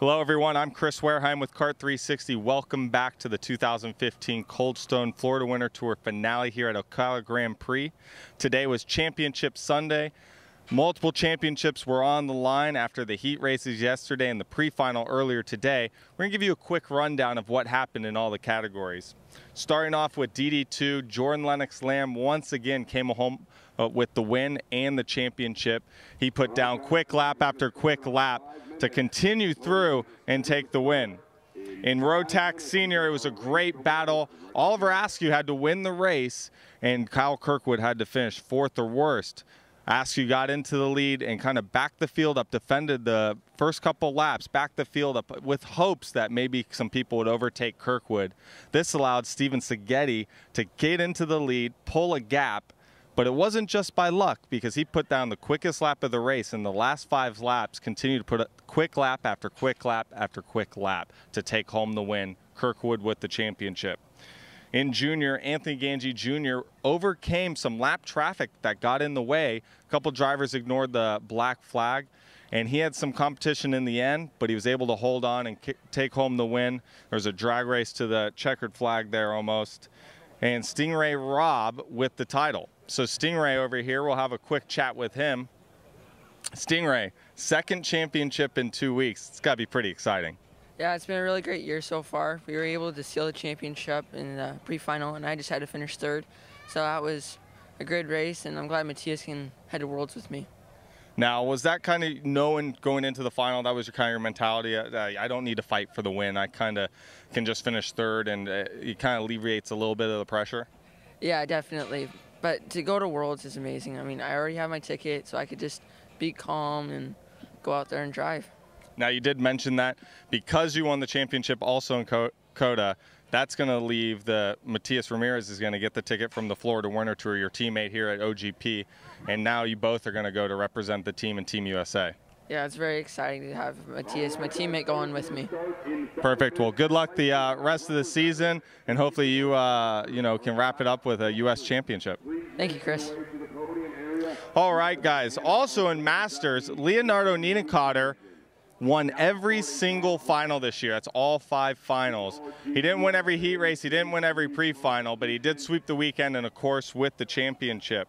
Hello everyone, I'm Chris Wareheim with Kart 360. Welcome back to the 2015 Cold Stone Florida Winter Tour finale here at Ocala Grand Prix. Today was Championship Sunday. Multiple championships were on the line after the heat races yesterday and the pre-final earlier today. We're going to give you a quick rundown of what happened in all the categories. Starting off with DD2, Jordon Lennox Lamb once again came home with the win and the championship. He put down quick lap after quick lap to continue through and take the win. In Rotax Senior, it was a great battle. Oliver Askew had to win the race, and Kyle Kirkwood had to finish fourth or worst. Askew got into the lead and kind of backed the field up, defended the first couple laps, backed the field up with hopes that maybe some people would overtake Kirkwood. This allowed Steven Seghetti to get into the lead, pull a gap, but it wasn't just by luck because he put down the quickest lap of the race, and the last 5 laps continued to put a quick lap after quick lap after quick lap to take home the win. Kirkwood with the championship. In junior, Anthony Gangi Jr. overcame some lap traffic that got in the way. A couple drivers ignored the black flag, and he had some competition in the end, but he was able to hold on and take home the win. There was a drag race to the checkered flag there almost. And Sting Ray Robb with the title. So Sting Ray over here, we'll have a quick chat with him. Sting Ray, second championship in 2 weeks. It's got to be pretty exciting. Yeah, it's been a really great year so far. We were able to steal the championship in the pre-final, and I just had to finish third. So that was a good race, and I'm glad Matthias can head to Worlds with me. Now, was that kind of knowing going into the final, that was your kind of your mentality? I don't need to fight for the win. I kind of can just finish third, and it kind of alleviates a little bit of the pressure? Yeah, definitely. But to go to Worlds is amazing. I mean, I already have my ticket, so I could just be calm and go out there and drive. Now, you did mention that because you won the championship also in COTA, that's going to leave Matthias Ramirez is going to get the ticket from the Florida Winter Tour, your teammate here at OGP, and now you both are going to go to represent the team in Team USA. Yeah, it's very exciting to have Matthias, my teammate, going with me. Perfect. Well, good luck the rest of the season, and hopefully you can wrap it up with a U.S. championship. Thank you, Chris. All right, guys. Also in Masters, Leonardo Niederkotter won every single final this year. That's all 5 finals. He didn't win every heat race. He didn't win every pre-final, but he did sweep the weekend and, of course, with the championship.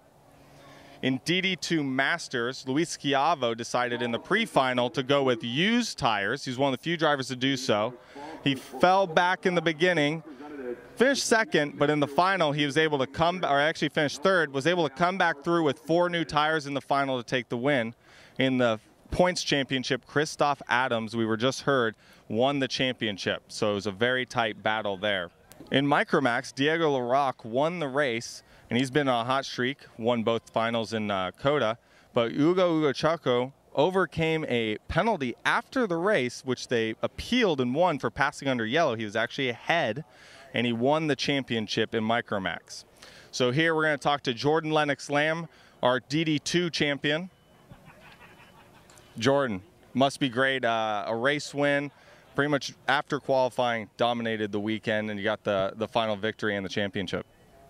In DD2 Masters, Luis Schiavo decided in the pre-final to go with used tires. He's one of the few drivers to do so. He fell back in the beginning, finished second, but in the final he was able to actually finished third, was able to come back through with 4 new tires in the final to take the win. In the points championship, Christoph Adams, we were just heard, won the championship. So it was a very tight battle there. In Micromax, Diego Larocque won the race, and he's been on a hot streak, won both finals in COTA. But Ugo Chaco overcame a penalty after the race, which they appealed and won for passing under yellow. He was actually ahead, and he won the championship in Micromax. So here we're going to talk to Jordon Lennox Lamb, our DD2 champion. Jordan, must be great. A race win, pretty much after qualifying, dominated the weekend, and you got the final victory and the championship.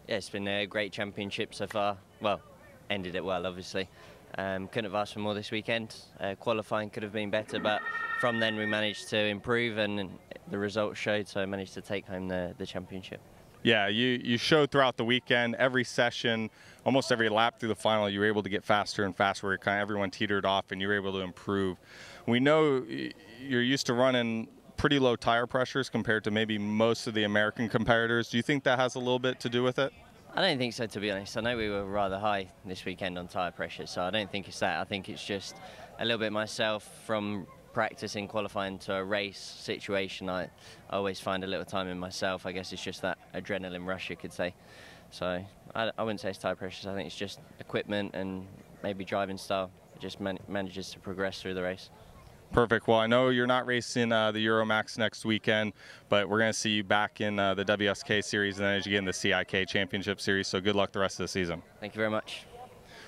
Yeah, it's been a great championship so far. Well, ended it well, obviously. Couldn't have asked for more this weekend. Qualifying could have been better, but from then we managed to improve, and the results showed, so I managed to take home the championship. Yeah, you showed throughout the weekend, every session, almost every lap through the final, you were able to get faster and faster, where kind of everyone teetered off and you were able to improve. We know you're used to running pretty low tire pressures compared to maybe most of the American competitors. Do you think that has a little bit to do with it? I don't think so, to be honest. I know we were rather high this weekend on tire pressure, so I don't think it's that. I think it's just a little bit myself from practicing qualifying to a race situation. I always find a little time in myself. I guess it's just that adrenaline rush, you could say. So I wouldn't say it's tire pressures. I think it's just equipment and maybe driving style. It just manages to progress through the race. Perfect. Well, I know you're not racing the Euromax next weekend, but we're going to see you back in the WSK Series and then as you get in the CIK Championship Series. So good luck the rest of the season. Thank you very much.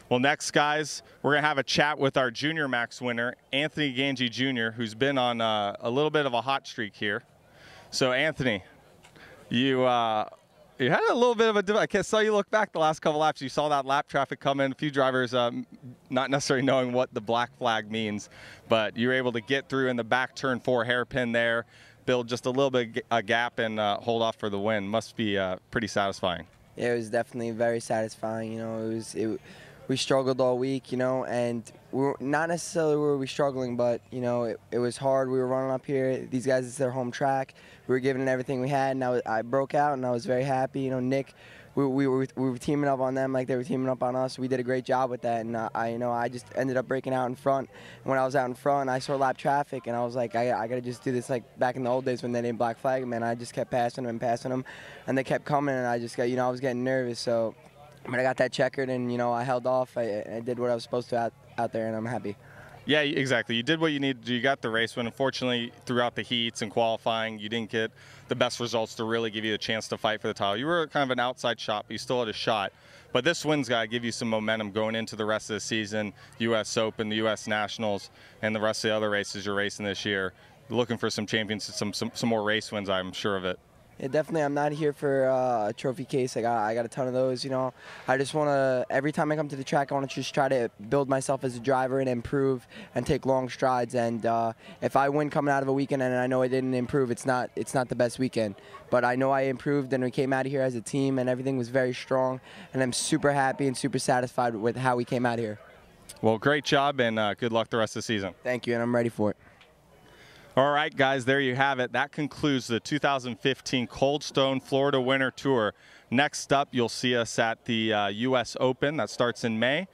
Well, next, guys, we're going to have a chat with our Junior Max winner, Anthony Gangi Jr., who's been on a little bit of a hot streak here. So, Anthony, you You had a little bit of a, I saw you look back the last couple laps. You saw that lap traffic come in. A few drivers not necessarily knowing what the black flag means, but you were able to get through in the back turn 4 hairpin there, build just a little bit a gap and hold off for the win. Must be pretty satisfying. Yeah, it was definitely very satisfying. You know, we struggled all week, you know, and we were not necessarily were we struggling, but you know, it was hard. We were running up here. These guys, it's their home track. We were giving it everything we had, and I broke out, and I was very happy. You know, Nick, we were teaming up on them like they were teaming up on us. We did a great job with that, and I just ended up breaking out in front. And when I was out in front, I saw lap traffic, and I was like, I gotta just do this like back in the old days when they didn't black flag, man. I just kept passing them, and they kept coming, and I just got, you know, I was getting nervous, so. But I got that checkered, and you know, I held off. I did what I was supposed to out there, and I'm happy. Yeah, exactly. You did what you needed to do. You got the race win. Unfortunately, throughout the heats and qualifying, you didn't get the best results to really give you a chance to fight for the title. You were kind of an outside shot, but you still had a shot. But this win's got to give you some momentum going into the rest of the season, U.S. Open, the U.S. Nationals, and the rest of the other races you're racing this year. You're looking for some champions, some more race wins, I'm sure of it. Yeah, definitely. I'm not here for a trophy case. I got a ton of those, you know. I just want to, every time I come to the track, I want to just try to build myself as a driver and improve and take long strides. And if I win coming out of a weekend and I know I didn't improve, it's not the best weekend. But I know I improved, and we came out of here as a team, and everything was very strong. And I'm super happy and super satisfied with how we came out here. Well, great job, and good luck the rest of the season. Thank you, and I'm ready for it. All right, guys, there you have it. That concludes the 2015 Cold Stone Florida Winter Tour. Next up, you'll see us at the U.S. Open. That starts in May.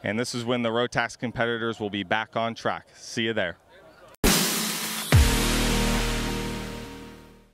And this is when the Rotax competitors will be back on track. See you there.